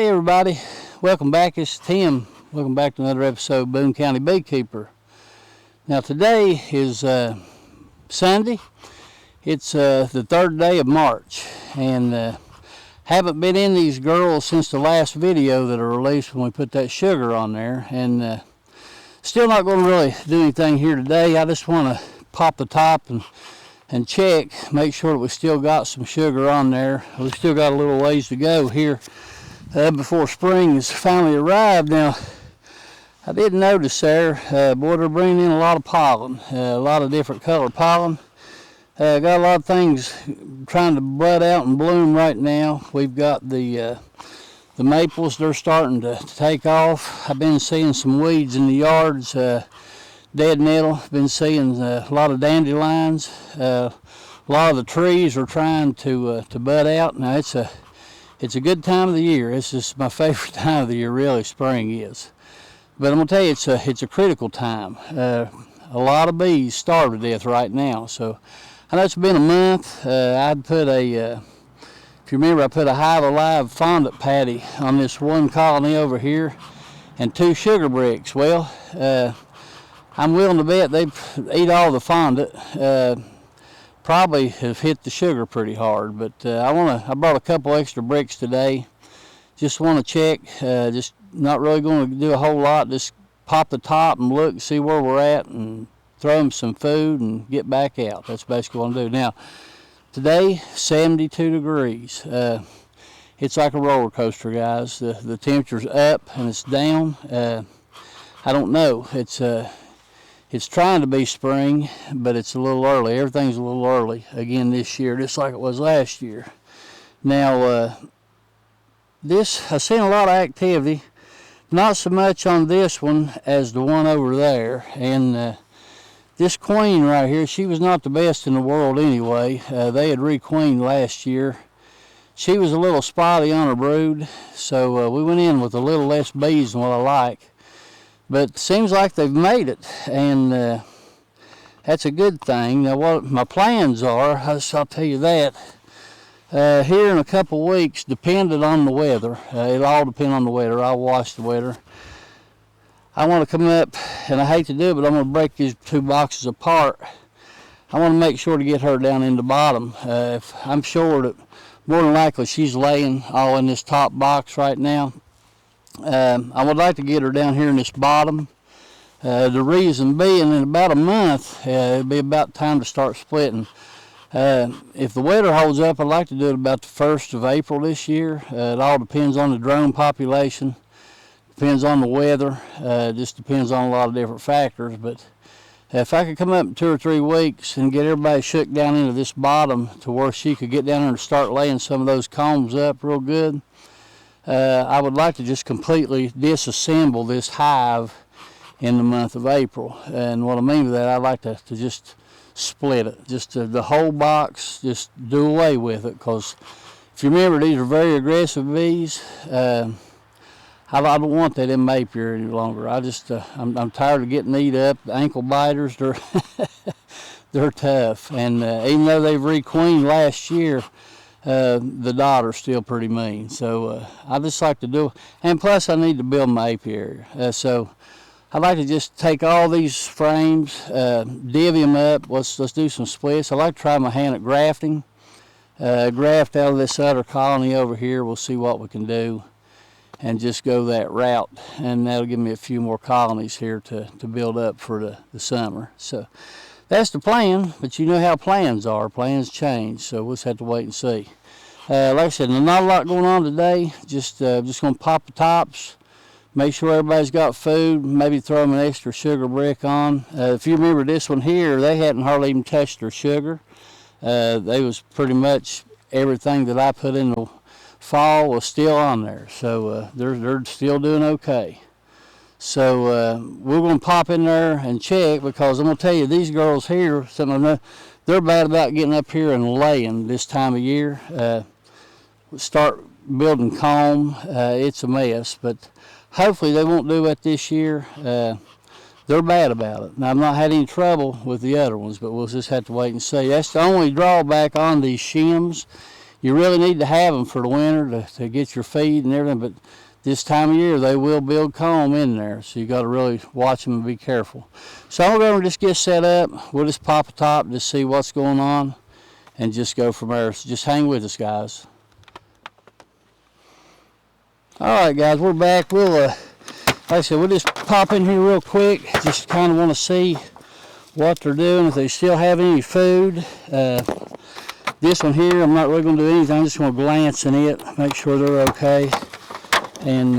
Hey everybody, welcome back. It's Tim. Welcome back to another episode of Boone County Beekeeper. Now today is Sunday. It's the third day of March, and haven't been in these girls since the last video that are released when we put that sugar on there, and still not going to really do anything here today. I just want to pop the top and check, make sure that we still got some sugar on there. We've still got a little ways to go here before spring has finally arrived. Now, I did notice there, boy, they're bringing in a lot of pollen, a lot of different color pollen. Got a lot of things trying to bud out and bloom right now. We've got the maples, they're starting to take off. I've been seeing some weeds in the yards, dead nettle, been seeing a lot of dandelions. A lot of the trees are trying to bud out. Now it's a good time of the year. It's just my favorite time of the year, really, spring is. But I'm gonna tell you, it's a critical time. A lot of bees starve to death right now. So I know it's been a month. I'd put if you remember, I put a hive alive fondant patty on this one colony over here and 2 sugar bricks. Well, I'm willing to bet they've eat all the fondant. Probably have hit the sugar pretty hard, but I brought a couple extra bricks today. Just want to check. Just not really going to do a whole lot. Just pop the top and look, see where we're at, and throw them some food and get back out. That's basically what I'm doing. Now, today, 72 degrees. It's like a roller coaster, guys. The temperature's up and it's down. I don't know. It's trying to be spring, but it's a little early. Everything's a little early again this year, just like it was last year. Now, I've seen a lot of activity, not so much on this one as the one over there. And this queen right here, she was not the best in the world anyway. They had requeened last year. She was a little spotty on her brood, so we went in with a little less bees than what I like. But it seems like they've made it, and that's a good thing. Now, what my plans are, I'll tell you that. Here in a couple weeks, depending on the weather, it'll all depend on the weather. I'll watch the weather. I want to come up, and I hate to do it, but I'm going to break these 2 boxes apart. I want to make sure to get her down in the bottom. I'm sure that more than likely she's laying all in this top box right now. I would like to get her down here in this bottom. The reason being, in about a month, it'll be about time to start splitting. If the weather holds up, I'd like to do it about the 1st of April this year. It all depends on the drone population, depends on the weather, just depends on a lot of different factors. But if I could come up in 2 or 3 weeks and get everybody shook down into this bottom to where she could get down there and start laying some of those combs up real good, I would like to just completely disassemble this hive in the month of April. And what I mean by that, I'd like to just split it, just the whole box, just do away with it. Because if you remember, these are very aggressive bees. I don't want that in my apiary any longer. I'm tired of getting eat up. The ankle biters, they're tough. And even though they've requeened last year, the daughter's still pretty mean. So I just like to do, and plus I need to build my apiary. So I'd like to just take all these frames, divvy them up. Let's do some splits. I like to try my hand at grafting. Graft out of this other colony over here. We'll see what we can do, and just go that route. And that'll give me a few more colonies here to build up for the summer. So that's the plan, but you know how plans are. Plans change, so we'll just have to wait and see. Like I said, not a lot going on today. Just going to pop the tops, make sure everybody's got food, maybe throw them an extra sugar brick on. If you remember this one here, they hadn't hardly even touched their sugar. They was pretty much everything that I put in the fall was still on there, so they're still doing okay. So we're going to pop in there and check, because I'm going to tell you, these girls here, some of them, they're bad about getting up here and laying this time of year. Start building comb, it's a mess, but hopefully they won't do it this year. They're bad about it. Now, I've not had any trouble with the other ones, but we'll just have to wait and see. That's the only drawback on these shims you really need to have them for the winter to get your feed and everything, but this time of year they will build comb in there, so you got to really watch them and be careful. So I'm going to just get set up. We'll just pop a top, just see what's going on, and just go from there. So just hang with us, guys. All right, guys, we're back. We'll, like I said, we'll just pop in here real quick. Just kind of want to see what they're doing, if they still have any food. This one here, I'm not really going to do anything. I'm just going to glance in it, make sure they're okay. And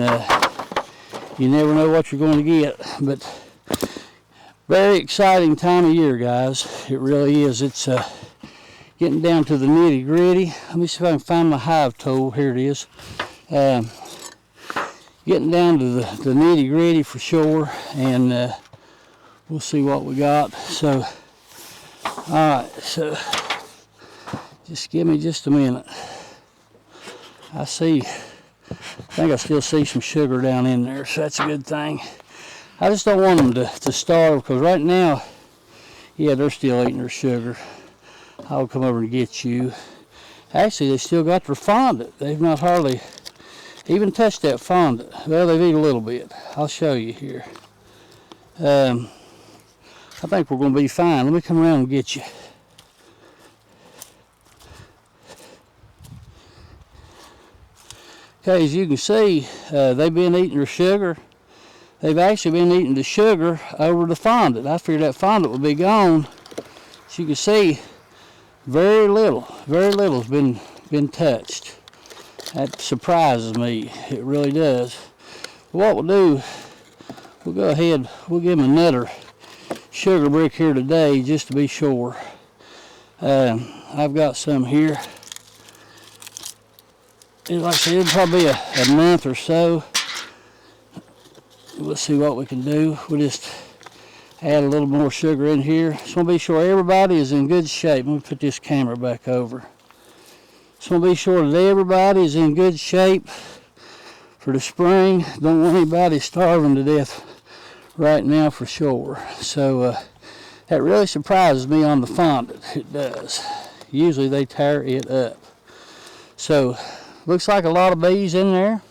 you never know what you're going to get. But very exciting time of year, guys. It really is. It's getting down to the nitty gritty. Let me see if I can find my hive tool. Here it is. Getting down to the nitty gritty for sure. And we'll see what we got. So, all right. So, just give me just a minute. I think I still see some sugar down in there, so that's a good thing. I just don't want them to starve, because right now, yeah, they're still eating their sugar. I'll come over and get you. Actually, they still got their fondant. They've not hardly even touched that fondant. Well, they've eaten a little bit. I'll show you here. I think we're going to be fine. Let me come around and get you. Okay, as you can see, they've been eating their sugar. They've actually been eating the sugar over the fondant. I figured that fondant would be gone. As you can see, very little has been touched. That surprises me. It really does. What we'll do, we'll go ahead, we'll give them another sugar brick here today, just to be sure. I've got some here. Like I said, it'll probably be a month or so. We'll see what we can do. We'll just add a little more sugar in here. Just want to be sure everybody is in good shape. Let me put this camera back over. Just want to be sure that everybody is in good shape for the spring. Don't want anybody starving to death right now for sure. So that really surprises me on the fondant. It does. Usually they tear it up. So looks like a lot of bees in there.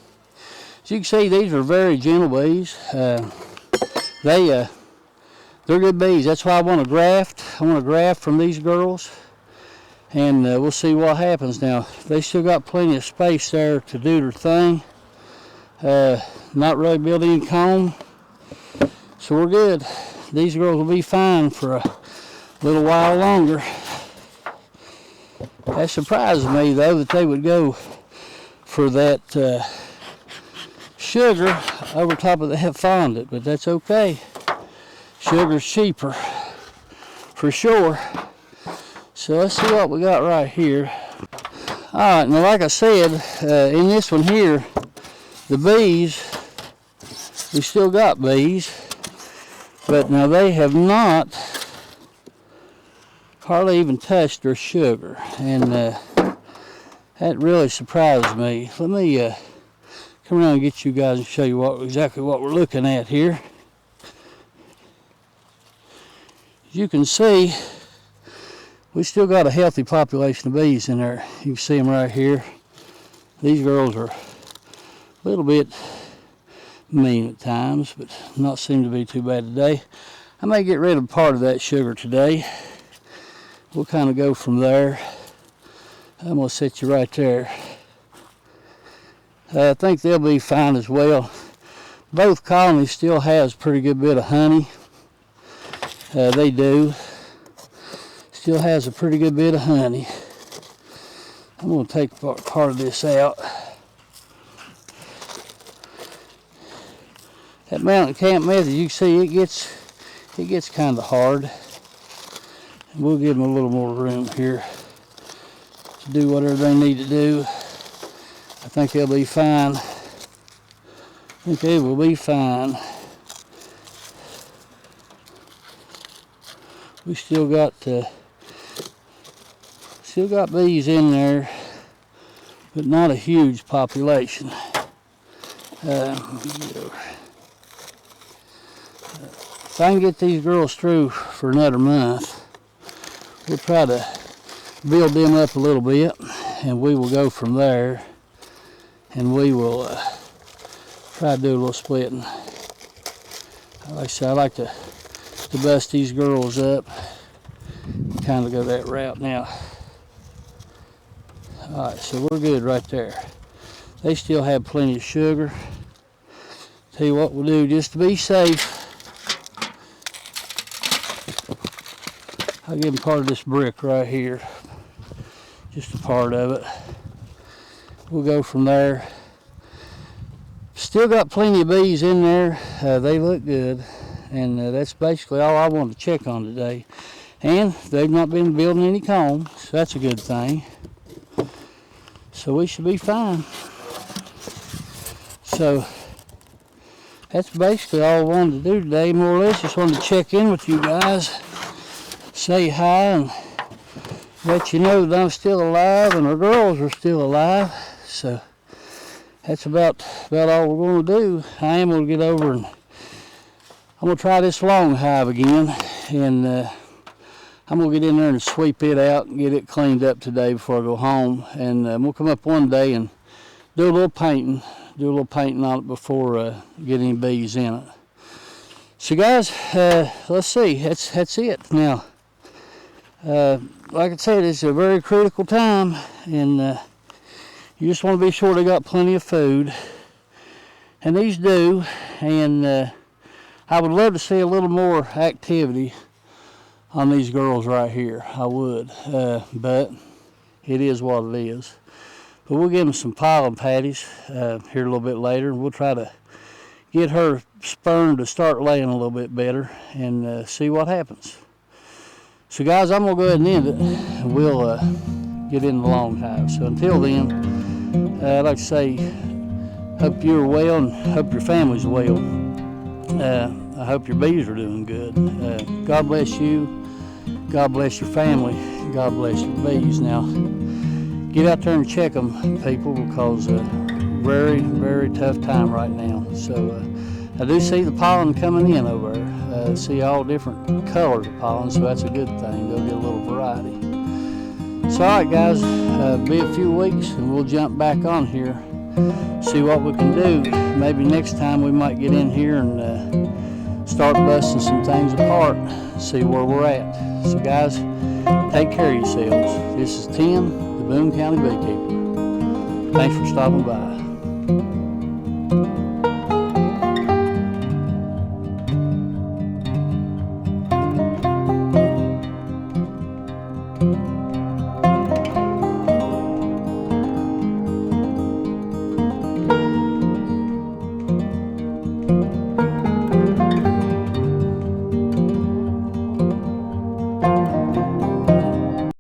As you can see, these are very gentle bees. They're good bees. That's why I want to graft. I want to graft from these girls, and we'll see what happens. Now, they still got plenty of space there to do their thing. Not really building comb, so we're good. These girls will be fine for a little while longer. That surprises me, though, that they would go for that sugar over top of that fondant, but that's okay. Sugar's cheaper for sure. So let's see what we got right here. Alright, now like I said, in this one here, the bees, we still got bees, but now they have not hardly even touched their sugar, and that really surprised me. Let me come around and get you guys and show you exactly what we're looking at here. As you can see, we still got a healthy population of bees in there. You can see them right here. These girls are a little bit mean at times, but not seem to be too bad today. I may get rid of part of that sugar today. We'll kind of go from there. I'm going to set you right there. I think they'll be fine as well. Both colonies still has a pretty good bit of honey. They do. Still has a pretty good bit of honey. I'm going to take part of this out. That mountain camp method, you can see it gets kind of hard. And we'll give them a little more room here to do whatever they need to do. I think they'll be fine. I think they will be fine. We still got bees in there, but not a huge population. If I can get these girls through for another month, we'll try to build them up a little bit, and we will go from there, and we will try to do a little splitting. Like I said, I like to bust these girls up, kind of go that route now. Alright, so we're good right there. They still have plenty of sugar. Tell you what we'll do, just to be safe, I'll give them part of this brick right here, just a part of it. We'll go from there. Still got plenty of bees in there. They look good, and that's basically all I wanted to check on today. And they've not been building any combs, so that's a good thing. So we should be fine. So that's basically all I wanted to do today, more or less. Just wanted to check in with you guys, say hi, and let you know that I'm still alive and our girls are still alive. So that's about all we're going to do. I am going to get over and I'm going to try this long hive again, and I'm going to get in there and sweep it out and get it cleaned up today before I go home. And we'll come up one day and do a little painting on it before getting bees in it. So guys, let's see, that's it. Now, like I said, it's a very critical time, and you just want to be sure they got plenty of food, and these do. And I would love to see a little more activity on these girls right here. I would, but it is what it is. But we'll give them some pollen patties here a little bit later, and we'll try to get her sperm to start laying a little bit better and see what happens. So guys, I'm going to go ahead and end it, and we'll get in the long hive. So until then, I'd like to say, hope you're well and hope your family's well. I hope your bees are doing good. God bless you. God bless your family. God bless your bees. Now, get out there and check them, people, because very, very tough time right now. So I do see the pollen coming in over there. See all different colors of pollen, so that's a good thing. They'll get a little variety. So all right, guys, be a few weeks and we'll jump back on here, see what we can do. Maybe next time we might get in here and start busting some things apart, see where we're at. So guys, take care of yourselves. This is Tim, the Boone County Beekeeper. Thanks for stopping by.